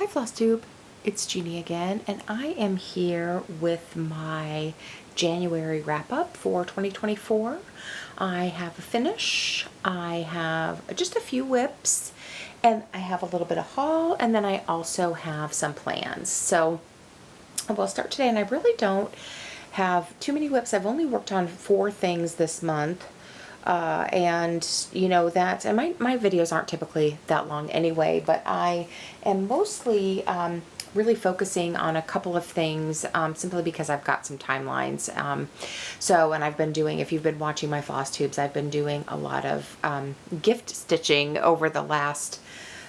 Hi Flosstube, it's Jeannie again, and I am here with my January wrap-up for 2024. I have a finish, I have just a few WIPS, and I have a little bit of haul, and then I also have some plans. So we'll start today, and I really don't have too many WIPS. I've only worked on 4 things this month. And you know that, and my videos aren't typically that long anyway, but I am mostly really focusing on a couple of things simply because I've got some timelines. And I've been doing, if you've been watching my Flosstubes, I've been doing a lot of gift stitching over the last,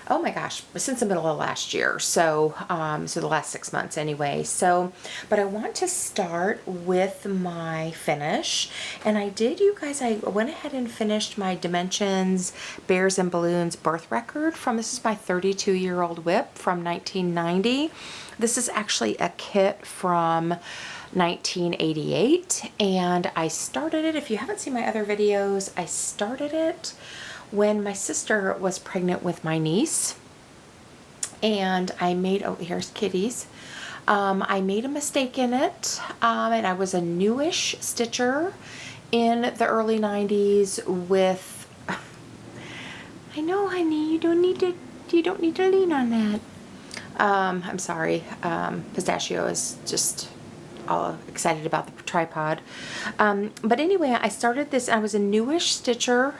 oh my gosh, since the middle of last year. So the last 6 months anyway. But I want to start with my finish. And I did, you guys, I went ahead and finished my Dimensions Bears and Balloons birth record this is my 32-year-old WIP from 1990. This is actually a kit from 1988. And I started it, if you haven't seen my other videos, I started it when my sister was pregnant with my niece, and I made, oh, here's kitties. I made a mistake in it, and I was a newish stitcher in the early 90s with, I know honey, you don't need to lean on that. I'm sorry, Pistachio is just all excited about the tripod. But anyway, I started this, I was a newish stitcher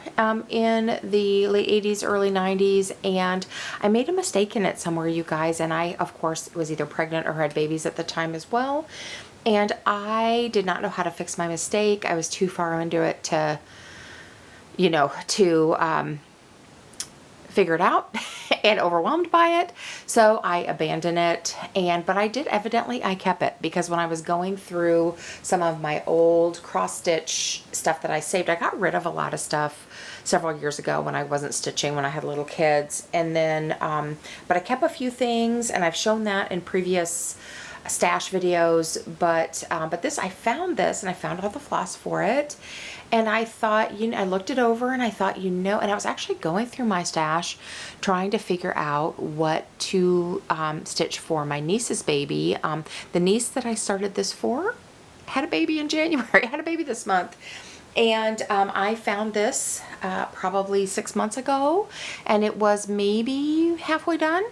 in the late 80s, early 90s, and I made a mistake in it somewhere, you guys, and I, of course, was either pregnant or had babies at the time as well, and I did not know how to fix my mistake. I was too far into it to, you know, to figure it out and overwhelmed by it, so I abandoned it. But I did, evidently I kept it, because when I was going through some of my old cross stitch stuff that I saved, I got rid of a lot of stuff several years ago when I wasn't stitching, when I had little kids, and then but I kept a few things, and I've shown that in previous stash videos. But this, I found this, and I found all the floss for it, and I thought, you know, I looked it over and I thought, you know, and I was actually going through my stash trying to figure out what to stitch for my niece's baby. The niece that I started this for had a baby in January, had a baby this month. And I found this probably 6 months ago, and it was maybe halfway done.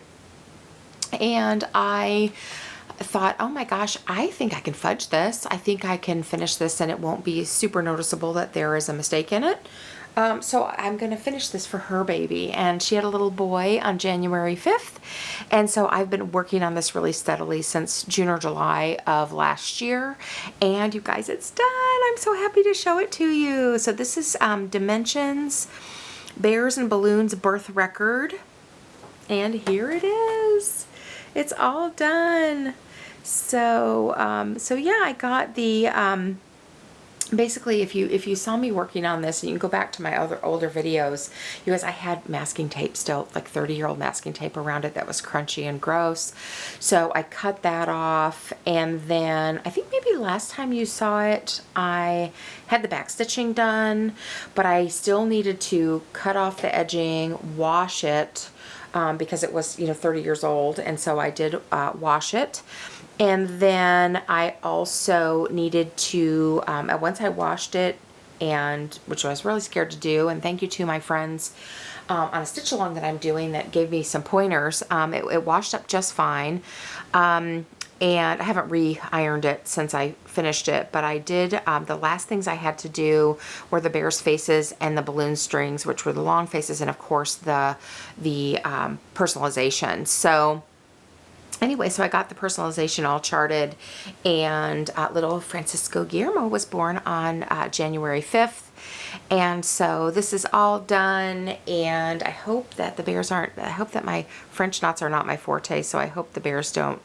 And I thought, oh my gosh, I think I can fudge this. I think I can finish this and it won't be super noticeable that there is a mistake in it. So I'm going to finish this for her baby. And she had a little boy on January 5th. And so I've been working on this really steadily since June or July of last year. And you guys, it's done. I'm so happy to show it to you. So this is Dimensions Bears and Balloons birth record. And here it is. It's all done. So yeah, I got the, basically if you saw me working on this, and you can go back to my other older videos, you guys, I had masking tape still, like 30-year-old masking tape around it that was crunchy and gross. So I cut that off, and then I think maybe last time you saw it, I had the back stitching done, but I still needed to cut off the edging, wash it, because it was, you know, 30 years old, and so I did wash it. And then I also needed to, once I washed it, and which I was really scared to do, and thank you to my friends on a stitch along that I'm doing that gave me some pointers. It washed up just fine. And I haven't re-ironed it since I finished it, but I did, the last things I had to do were the bear's faces and the balloon strings, which were the long faces, and of course the personalization. So anyway, so I got the personalization all charted, and little Francisco Guillermo was born on January 5th. And so this is all done, and I hope that the bears aren't, I hope that my French knots are not my forte, so I hope the bears don't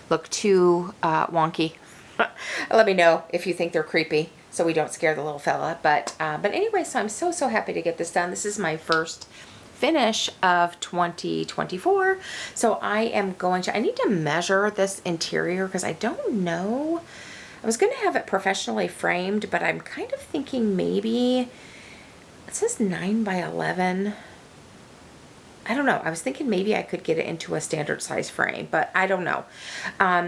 look too wonky. Let me know if you think they're creepy, so we don't scare the little fella. But anyway, so I'm so happy to get this done. This is my first finish of 2024. So I am going to, I need to measure this interior because I don't know. I was going to have it professionally framed, but I'm kind of thinking maybe, it says 9 by 11. I don't know. I was thinking maybe I could get it into a standard size frame, but I don't know.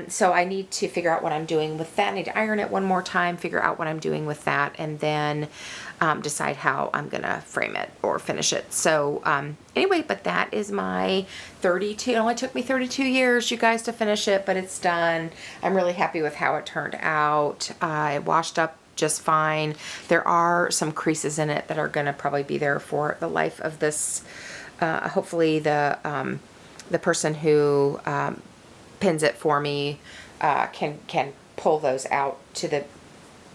So I need to figure out what I'm doing with that. I need to iron it one more time, figure out what I'm doing with that, and then decide how I'm gonna frame it or finish it. So anyway, but that is my 32. It only took me 32 years, you guys, to finish it, but it's done. I'm really happy with how it turned out. It washed up just fine. There are some creases in it that are gonna probably be there for the life of this. Hopefully the person who pins it for me can pull those out to the,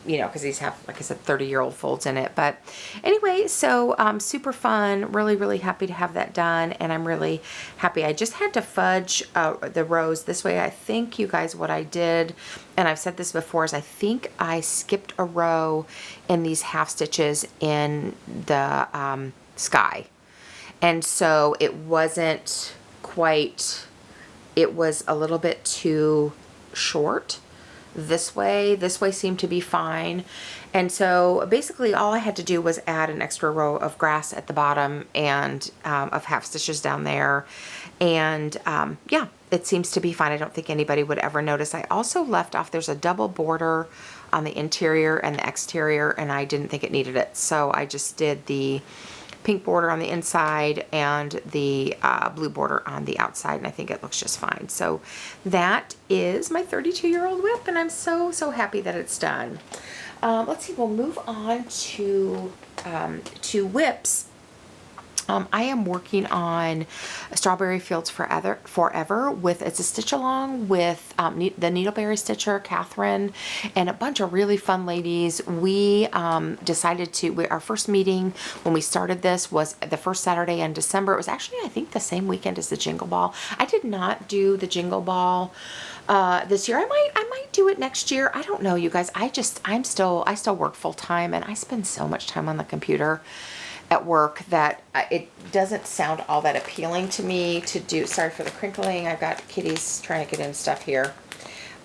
you know, because these have, like I said, 30-year-old folds in it. But anyway, so super fun. Really, really happy to have that done, and I'm really happy. I just had to fudge the rows this way. I think, you guys, what I did, and I've said this before, is I think I skipped a row in these half stitches in the sky. And so it wasn't quite, it was a little bit too short this way. This way seemed to be fine. And so basically all I had to do was add an extra row of grass at the bottom and of half stitches down there. And yeah, it seems to be fine. I don't think anybody would ever notice. I also left off, there's a double border on the interior and the exterior, and I didn't think it needed it. So I just did the pink border on the inside and the blue border on the outside, and I think it looks just fine. So that is my 32-year-old WIP, and I'm so, so happy that it's done. Let's see, we'll move on to WIPS. I am working on Strawberry Fields Forever with, it's a stitch along with the Needleberry Stitcher, Catherine, and a bunch of really fun ladies. We decided to, our first meeting when we started this was the first Saturday in December. It was actually, I think, the same weekend as the Jingle Ball. I did not do the Jingle Ball this year. I might do it next year. I don't know, you guys. I still work full time, and I spend so much time on the computer at work that it doesn't sound all that appealing to me to do. Sorry for the crinkling. I've got kitties trying to get in stuff here.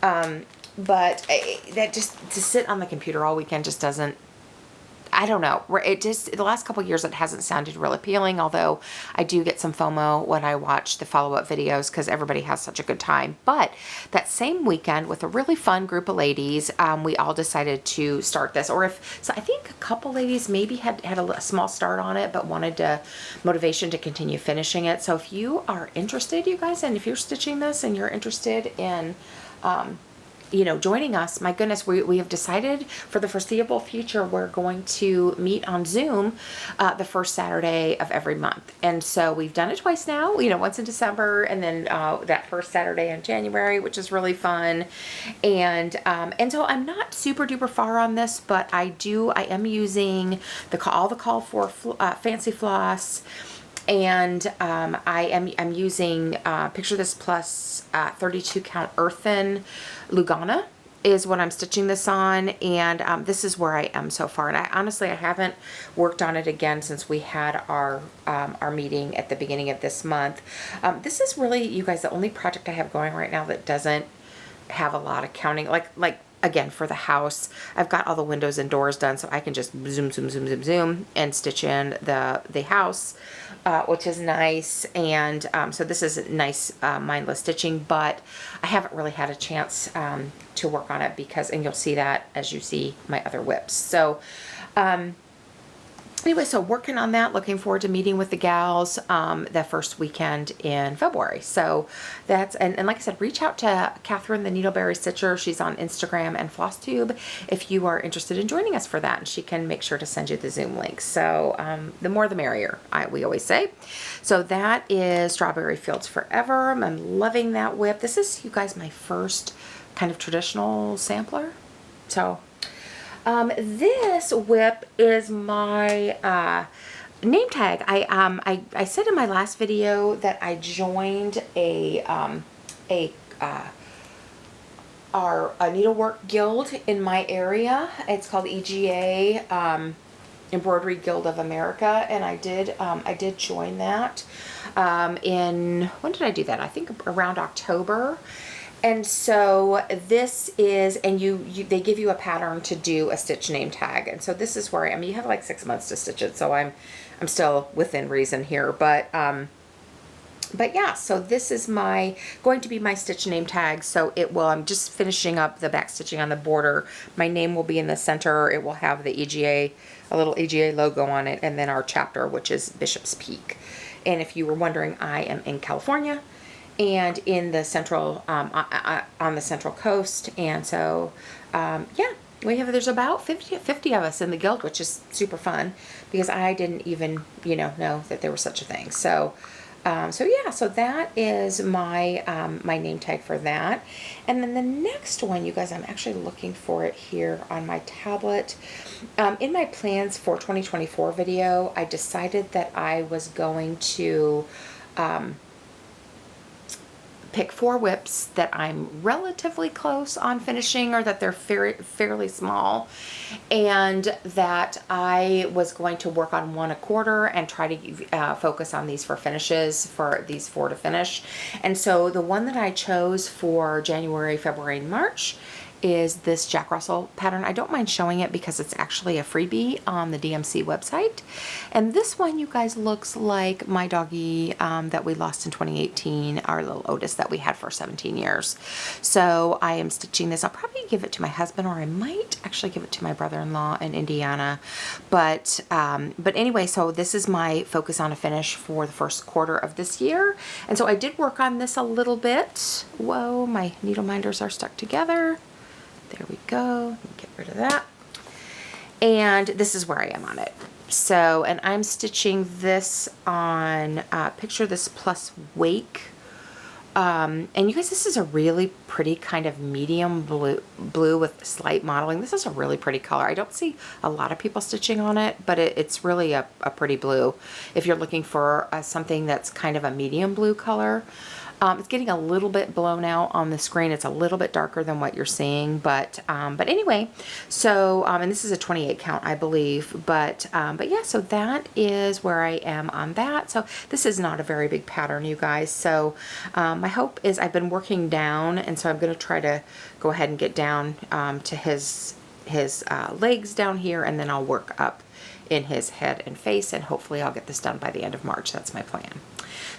But that just, to sit on the computer all weekend just doesn't, I don't know. It just, the last couple of years, it hasn't sounded real appealing, although I do get some FOMO when I watch the follow-up videos because everybody has such a good time. But that same weekend, with a really fun group of ladies, we all decided to start this. Or so I think a couple ladies maybe had a small start on it, but wanted motivation to continue finishing it. So if you are interested, you guys, and if you're stitching this and you're interested in you know, joining us, my goodness, we have decided for the foreseeable future we're going to meet on Zoom the first Saturday of every month. And so we've done it twice now, you know, once in December and then that first Saturday in January, which is really fun. And so I'm not super duper far on this, but I am using all the call for Fancy Floss. And I'm using Picture This Plus 32 count earthen Lugana is what I'm stitching this on, and this is where I am so far. And I honestly haven't worked on it again since we had our meeting at the beginning of this month. This is really, you guys, the only project I have going right now that doesn't have a lot of counting. Like again, for the house, I've got all the windows and doors done, so I can just zoom and stitch in the house, which is nice. And so this is nice mindless stitching, but I haven't really had a chance to work on it because, and you'll see that as you see my other WIPs. So anyway, so working on that, looking forward to meeting with the gals the first weekend in February. So that's, and like I said, reach out to Catherine, the Needleberry Stitcher. She's on Instagram and Flosstube if you are interested in joining us for that, and she can make sure to send you the Zoom link. So the more the merrier, we always say. So that is Strawberry Fields Forever. I'm loving that WIP. This is, you guys, my first kind of traditional sampler. So this WIP is my name tag. I said in my last video that I joined a needlework guild in my area. It's called EGA, Embroidery Guild of America, and I did join that in, when did I do that? I think around October. And so this is, and they give you a pattern to do a stitch name tag. And so this is where I am. You have like 6 months to stitch it, so I'm still within reason here. But But yeah, so this is going to be my stitch name tag. So it will, I'm just finishing up the back stitching on the border. My name will be in the center. It will have the EGA, a little EGA logo on it, and then our chapter, which is Bishop's Peak. And if you were wondering, I am in California and in the central, on the Central Coast. And so, yeah, there's about 50 of us in the guild, which is super fun because I didn't even, know that there was such a thing. So, so that is my my name tag for that. And then the next one, you guys, I'm actually looking for it here on my tablet. In my plans for 2024 video, I decided that I was going to pick 4 WIPs that I'm relatively close on finishing, or that they're fairly small, and that I was going to work on 1 a quarter and try to focus on these for finishes, for these 4 to finish. And so the one that I chose for January, February, and March is this Jack Russell pattern. I don't mind showing it because it's actually a freebie on the DMC website. And this one, you guys, looks like my doggy that we lost in 2018, our little Otis that we had for 17 years. So I am stitching this. I'll probably give it to my husband, or I might actually give it to my brother-in-law in Indiana. But anyway, so this is my focus on a finish for the first quarter of this year. And so I did work on this a little bit. Whoa, my needle minders are stuck together. There we go. Get rid of that. And this is where I am on it. So, and I'm stitching this on, picture this plus Wake. And you guys, this is a really pretty kind of medium blue with slight modeling. This is a really pretty color. I don't see a lot of people stitching on it, but it's really a pretty blue. If you're looking for something that's kind of a medium blue color. It's getting a little bit blown out on the screen. It's a little bit darker than what you're seeing, but anyway, so, and this is a 28 count, I believe, but yeah, so that is where I am on that. So this is not a very big pattern, you guys. So, my hope is I've been working down, and so I'm going to try to go ahead and get down, to his legs down here, and then I'll work up in his head and face, and hopefully I'll get this done by the end of March. That's my plan.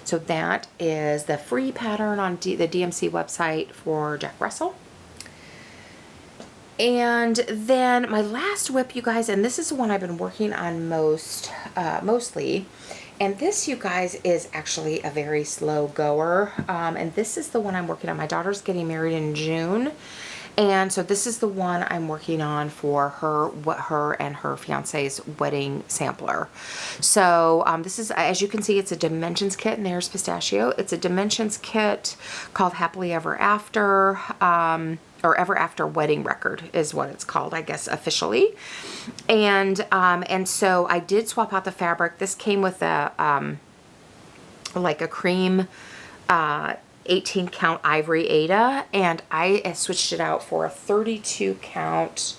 So that is the free pattern on the DMC website for Jack Russell. And then my last WIP, you guys, and this is the one I've been working on mostly. And this, you guys, is actually a very slow goer. And this is the one I'm working on. My daughter's getting married in June. And so this is the one I'm working on for her and her fiance's wedding sampler. So this is, as you can see, it's a dimensions kit, and there's Pistachio. It's a dimensions kit called Happily Ever After, or Ever After Wedding Record is what it's called, I guess, officially. And so I did swap out the fabric. This came with a like a cream 18 count ivory Ada, and I switched it out for a 32 count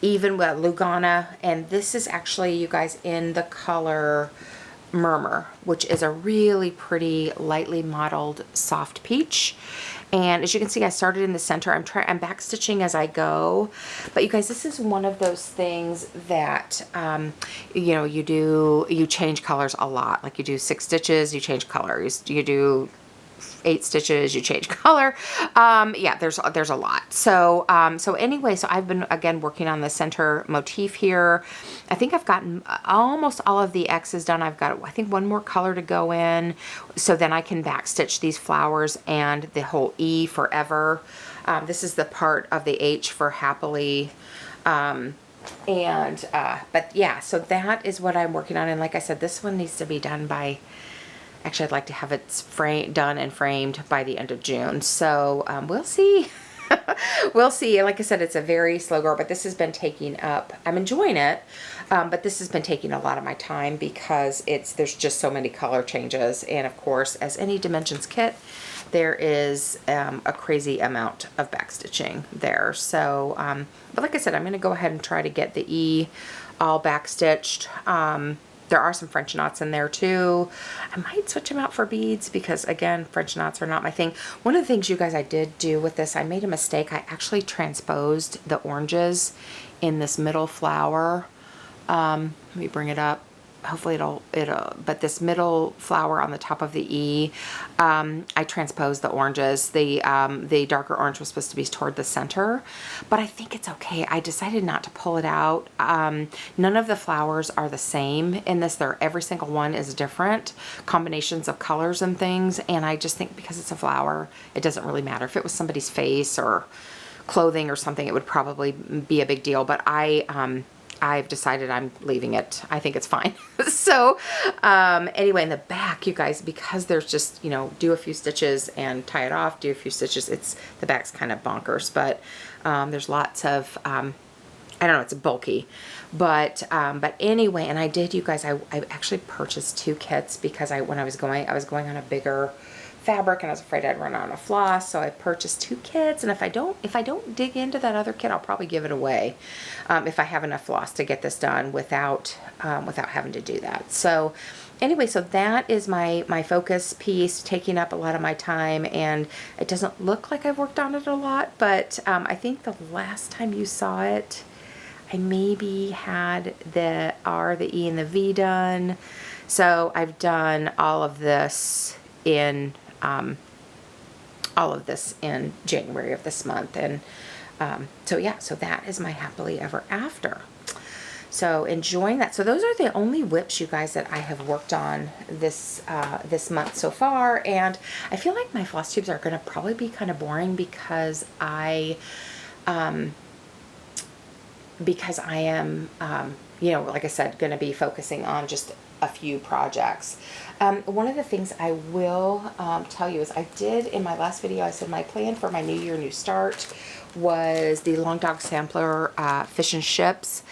even with Lugana, and this is actually, you guys, in the color Murmur, which is a really pretty lightly modeled soft peach. And as you can see, I started in the center. I'm back stitching as I go. But you guys, this is one of those things that, you change colors a lot. Like you do 6 stitches, you change colors. You do 8 stitches, you change color. Yeah, there's a lot. So, anyway, so I've been, again, working on the center motif here. I think I've gotten almost all of the X's done. I've got, I think, one more color to go in. So then I can back stitch these flowers and the whole E forever. This is the part of the H for happily. But yeah, so that is what I'm working on. And like I said, this one needs to be done by, actually, I'd like to have it done and framed by the end of June. So we'll see. We'll see. Like I said, it's a very slow go, but this has been taking up, I'm enjoying it, but this has been taking a lot of my time because there's just so many color changes. And of course, as any dimensions kit, there is a crazy amount of back stitching there. So, but like I said, I'm going to go ahead and try to get the E all back stitched. There are some French knots in there too. I might switch them out for beads because, again, French knots are not my thing. One of the things, you guys, I did do with this, I made a mistake. I actually transposed the oranges in this middle flower Let me bring it up. Hopefully but this middle flower on the top of the E, I transposed the oranges. The darker orange was supposed to be toward the center, but I think it's okay. I decided not to pull it out. None of the flowers are the same in this. Every single one is different, combinations of colors and things, and I just think because it's a flower, it doesn't really matter. If it was somebody's face or clothing or something, it would probably be a big deal, but I've decided I'm leaving it. I think it's fine. So anyway, in the back, you guys, because there's just, you know, do a few stitches and tie it off, do a few stitches. The back's kind of bonkers, but there's lots of, I don't know, it's bulky. But anyway, and I did, you guys, I actually purchased 2 kits because when I was going on a bigger fabric and I was afraid I'd run out of floss, so I purchased 2 kits, and if I don't dig into that other kit, I'll probably give it away if I have enough floss to get this done without having to do that. So anyway, so that is my focus piece, taking up a lot of my time, and it doesn't look like I've worked on it a lot, but I think the last time you saw it, I maybe had the R, the E, and the V done. So I've done all of this in January of this month, and so yeah, so that is my happily ever after. So enjoying that. So those are the only WIPs, you guys, that I have worked on this this month so far, and I feel like my floss tubes are going to probably be kind of boring because I am you know, like I said, going to be focusing on just a few projects. One of the things I will tell you is I did in my last video, I said my plan for my New Year, New Start was the Long Dog Sampler Fish and Ships,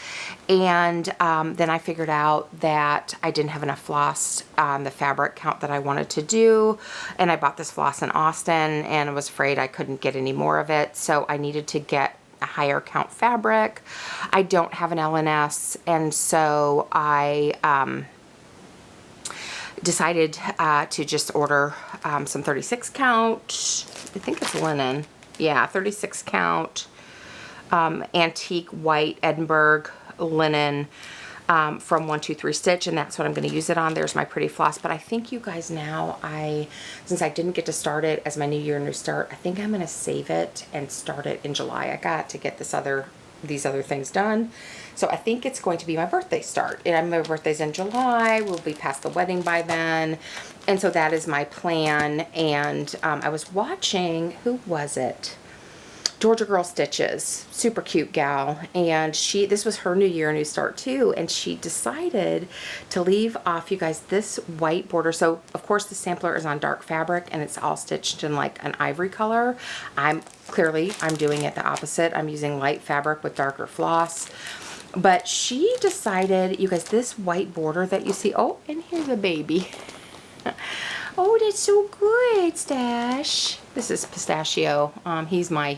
and then I figured out that I didn't have enough floss on the fabric count that I wanted to do, and I bought this floss in Austin and I was afraid I couldn't get any more of it, so I needed to get a higher count fabric. I don't have an LNS, and so I decided to just order some 36 count, I think it's linen, yeah, 36 count antique white Edinburgh linen from 123 Stitch, and that's what I'm going to use it on. There's my pretty floss, but I think you guys now, since I didn't get to start it as my New Year, New Start, I think I'm going to save it and start it in July. I got to get these other things done. So I think it's going to be my birthday start. And my birthday's in July. We'll be past the wedding by then. And so that is my plan. And I was watching, who was it? Georgia Girl Stitches, super cute gal, and this was her New Year, New Start too, and she decided to leave off, you guys, this white border. So of course the sampler is on dark fabric and it's all stitched in like an ivory color. I'm doing it the opposite. I'm using light fabric with darker floss. But she decided, you guys, this white border that you see, oh, and here's a baby. Oh, that's so good, Stash. This is Pistachio. He's my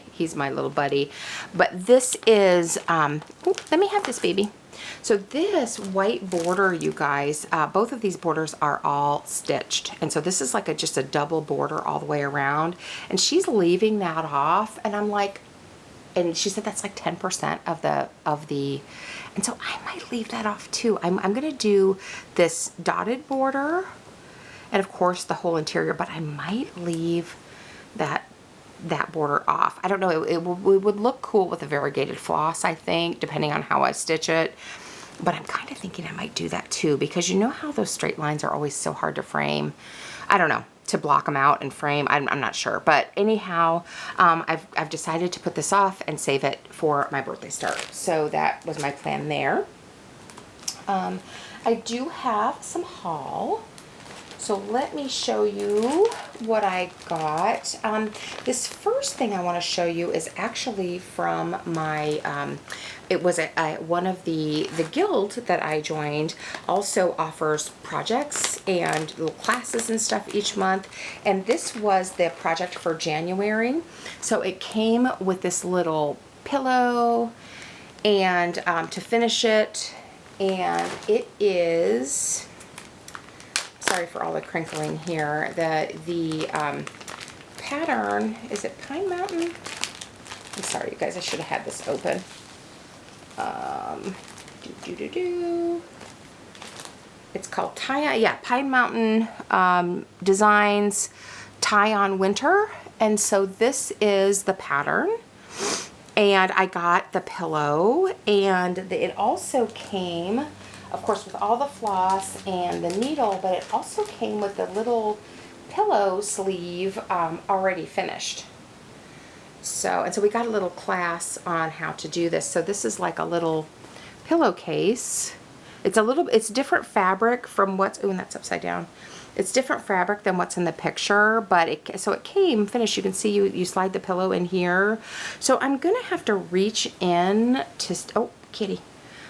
little buddy. But this is, oh, let me have this baby. So this white border, you guys, both of these borders are all stitched. And so this is like just a double border all the way around. And she's leaving that off. And I'm like, and she said that's like 10% of the, and so I might leave that off too. I'm going to do this dotted border, and of course the whole interior, but I might leave that border off. I don't know, it would look cool with a variegated floss, I think, depending on how I stitch it. But I'm kind of thinking I might do that too, because you know how those straight lines are always so hard to frame. I don't know, to block them out and frame, I'm not sure. But anyhow, I've decided to put this off and save it for my birthday start. So that was my plan there. I do have some haul. So let me show you what I got. This first thing I want to show you is actually from my, it was one of the guild that I joined also offers projects and little classes and stuff each month. And this was the project for January. So it came with this little pillow and to finish it, and it is, sorry for all the crinkling here. The pattern, is it Pine Mountain? I'm sorry, you guys, I should have had this open. It's called Pine Mountain Designs Tie On Winter. And so this is the pattern. And I got the pillow, and it also came, of course, with all the floss and the needle, but it also came with the little pillow sleeve already finished. So we got a little class on how to do this. So this is like a little pillowcase. It's different fabric from what's, oh, and that's upside down. It's different fabric than what's in the picture, but so it came finished. You can see you slide the pillow in here. So I'm gonna have to reach in to, oh, kitty.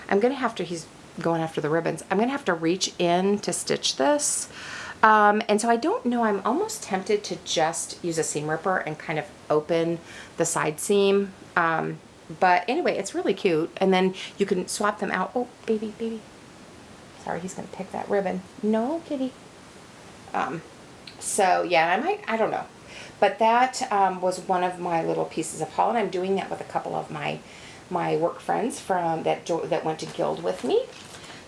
He's going after the ribbons. I'm gonna have to reach in to stitch this. And so I don't know, I'm almost tempted to just use a seam ripper and kind of open the side seam. But anyway, it's really cute. And then you can swap them out. Oh, baby. Sorry, he's gonna pick that ribbon. No, kitty. So yeah, I don't know. But that was one of my little pieces of haul, and I'm doing that with a couple of my work friends from that went to Guild with me.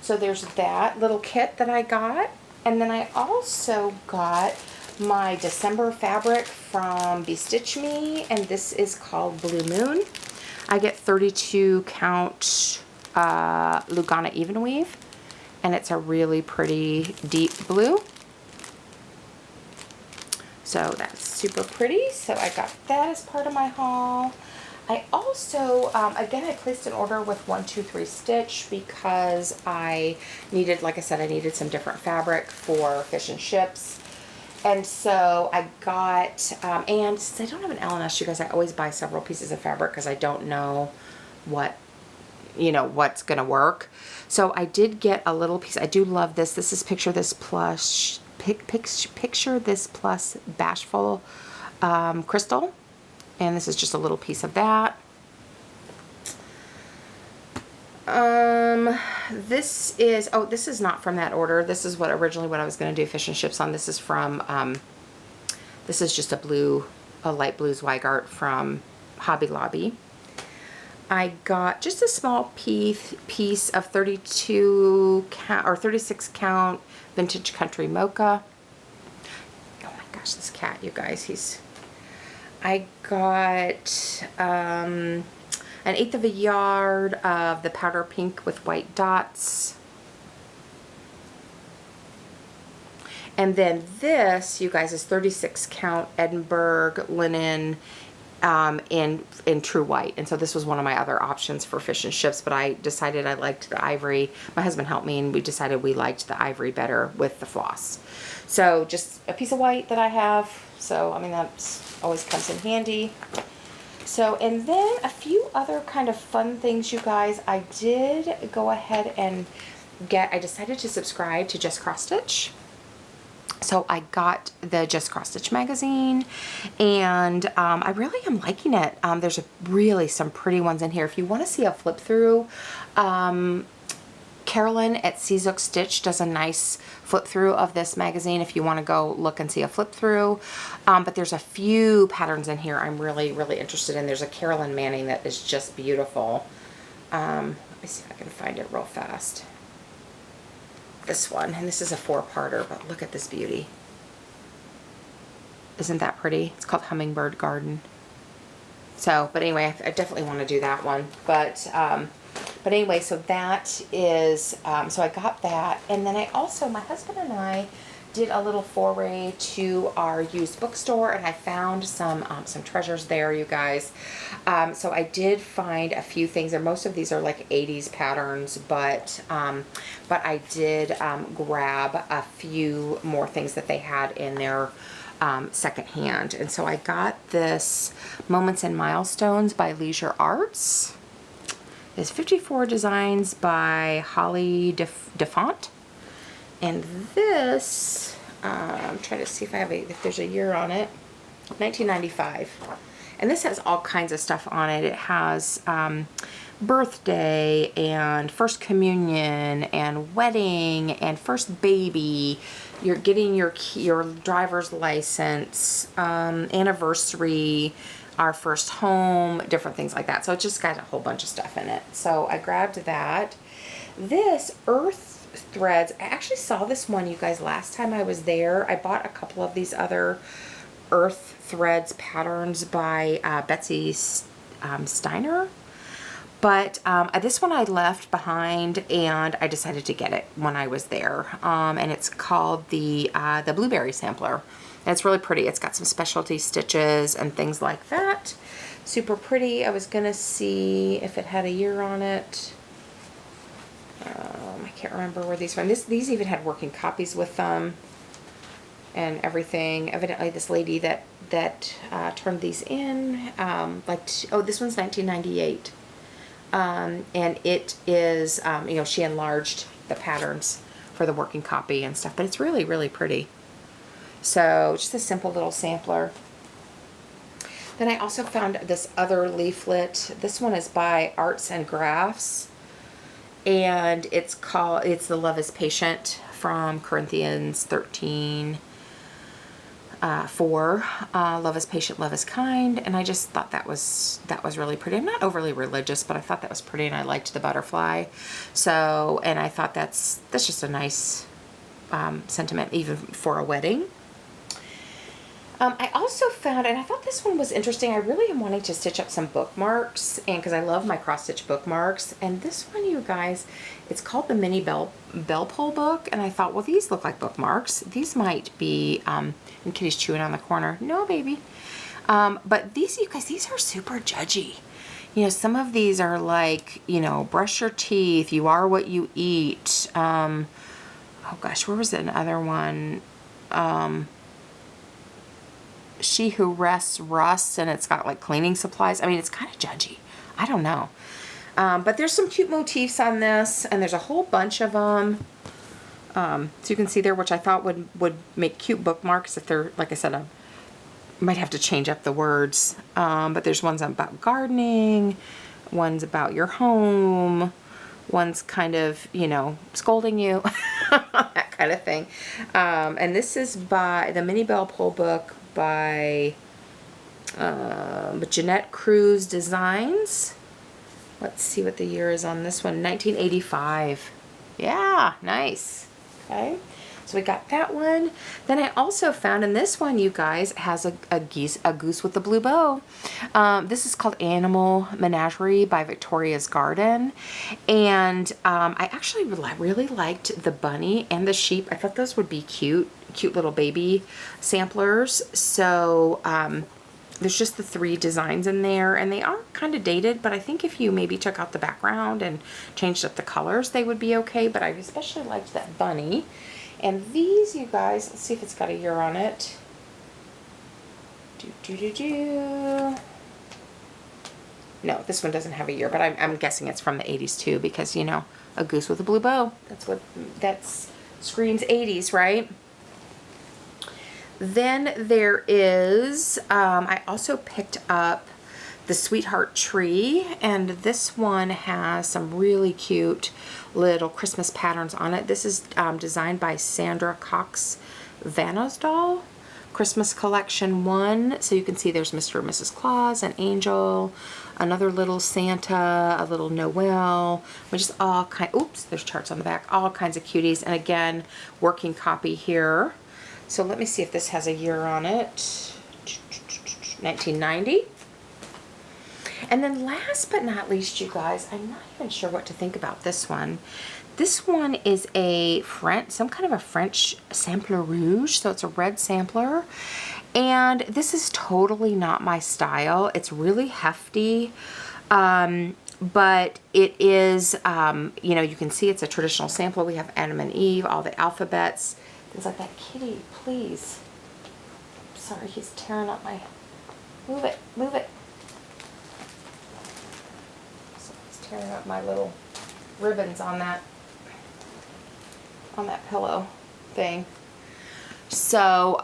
So there's that little kit that I got. And then I also got my December fabric from Bestitch Me, and this is called Blue Moon. I get 32 count Lugana even weave, and it's a really pretty deep blue. So that's super pretty. So I got that as part of my haul. I also, again, I placed an order with 123 Stitch because I needed, like I said, I needed some different fabric for fish and chips. And so I got, and since I don't have an LNS, you guys, I always buy several pieces of fabric because I don't know what, what's going to work. So I did get a little piece. I do love this. This is Picture This Plus Bashful Crystal. And this is just a little piece of that. This is not from that order. This is originally what I was going to do fish and chips on. This is from, this is just a light blue Zweigart from Hobby Lobby. I got just a small piece of 32 count or 36 count Vintage Country Mocha. Oh my gosh, this cat, you guys, I got an 1/8 of a yard of the powder pink with white dots. And then this, you guys, is 36 count Edinburgh linen in true white. And so this was one of my other options for fish and chips, but I decided I liked the ivory. My husband helped me, and we decided we liked the ivory better with the floss. So just a piece of white that I have. So, I mean, that's always comes in handy. So, and then a few other kind of fun things, you guys. I did go ahead and I decided to subscribe to Just Cross Stitch. So I got the Just Cross Stitch magazine, and I really am liking it. There's really some pretty ones in here. If you want to see a flip through, Carolyn at Seazook Stitch does a nice flip through of this magazine if you want to go look and see a flip through. But there's a few patterns in here I'm really, really interested in. There's a Carolyn Manning that is just beautiful. Let me see if I can find it real fast. This one, and this is a 4-parter, but look at this beauty. Isn't that pretty? It's called Hummingbird Garden. So, but anyway, I definitely want to do that one. But anyway, so that is, so I got that. And then I also, my husband and I did a little foray to our used bookstore, and I found some treasures there, you guys. So I did find a few things, and most of these are like 80s patterns, but I did grab a few more things that they had in their secondhand. And so I got this Moments and Milestones by Leisure Arts. There's 54 designs by Holly DeFont. And this, I'm trying to see if there's a year on it, 1995. And this has all kinds of stuff on it. It has birthday and first communion and wedding and first baby. You're getting your driver's license, anniversary, our first home, different things like that. So it just got a whole bunch of stuff in it. So I grabbed that. This Earth Threads, I actually saw this one, you guys, last time I was there. I bought a couple of these other Earth Threads patterns by Betsy Steiner. But this one I left behind, and I decided to get it when I was there. And it's called the Blueberry Sampler. And it's really pretty. It's got some specialty stitches and things like that. Super pretty. I was going to see if it had a year on it. I can't remember where these were. These even had working copies with them and everything. Evidently, this lady that turned these in, oh, this one's 1998. And it is, you know, she enlarged the patterns for the working copy and stuff, but it's really, really pretty. So just a simple little sampler. Then I also found this other leaflet. This one is by Arts and Crafts, and it's The Love is Patient from Corinthians 13. 4, love is patient, love is kind, and I just thought that was really pretty. I'm not overly religious, but I thought that was pretty, and I liked the butterfly. So, and I thought that's just a nice sentiment even for a wedding. I also found, and I thought this one was interesting, I really am wanting to stitch up some bookmarks, and because I love my cross-stitch bookmarks, and this one, you guys, it's called the Mini Bell Pull Book, and I thought, well, these look like bookmarks. These might be, and Kitty's chewing on the corner. No, baby. But these, you guys, these are super judgy. You know, some of these are like, you know, brush your teeth, you are what you eat. Oh gosh, where was another one? She who rests rusts, and it's got like cleaning supplies. I mean, it's kind of judgy. I don't know. But there's some cute motifs on this, and there's a whole bunch of them. So you can see there, which I thought would make cute bookmarks if they're, like I said, I might have to change up the words. But there's ones about gardening, ones about your home, one's kind of, you know, scolding you, that kind of thing. And this is by the Mini Bell Pull Book by Jeanette Cruz Designs. Let's see what the year is on this one. 1985. Yeah, nice. Okay, so we got that one. Then I also found, and this one, you guys, has a goose with a blue bow. This is called Animal Menagerie by Victoria's Garden. And I actually really liked the bunny and the sheep. I thought those would be cute little baby samplers. So there's just the 3 designs in there, and they are kind of dated, but I think if you maybe took out the background and changed up the colors, they would be okay. But I especially liked that bunny. And these, you guys, let's see if it's got a year on it. No, this one doesn't have a year, but I'm guessing it's from the 80s too, because, you know, a goose with a blue bow. That screams 80s, right? Then there is, I also picked up the Sweetheart Tree, and this one has some really cute little Christmas patterns on it. This is designed by Sandra Cox Vanosdal, Christmas Collection 1. So you can see there's Mr. and Mrs. Claus, an angel, another little Santa, a little Noel, which is all oops, there's charts on the back, all kinds of cuties. And again, working copy here. So let me see if this has a year on it. 1990. And then last but not least, you guys, I'm not even sure what to think about this one. This one is some kind of a French sampler rouge, so it's a red sampler. And this is totally not my style. It's really hefty, but it is, you know, you can see it's a traditional sampler. We have Adam and Eve, all the alphabets, things like that. Kitty, please. Sorry, he's tearing up my, move it, move it. So he's tearing up my little ribbons on that pillow thing. So,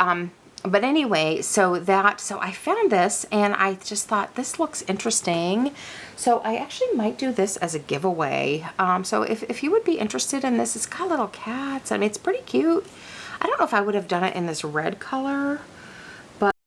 but anyway, so I found this and I just thought this looks interesting. So I actually might do this as a giveaway. So if you would be interested in this, it's got little cats. I mean, it's pretty cute. I don't know if I would have done it in this red color,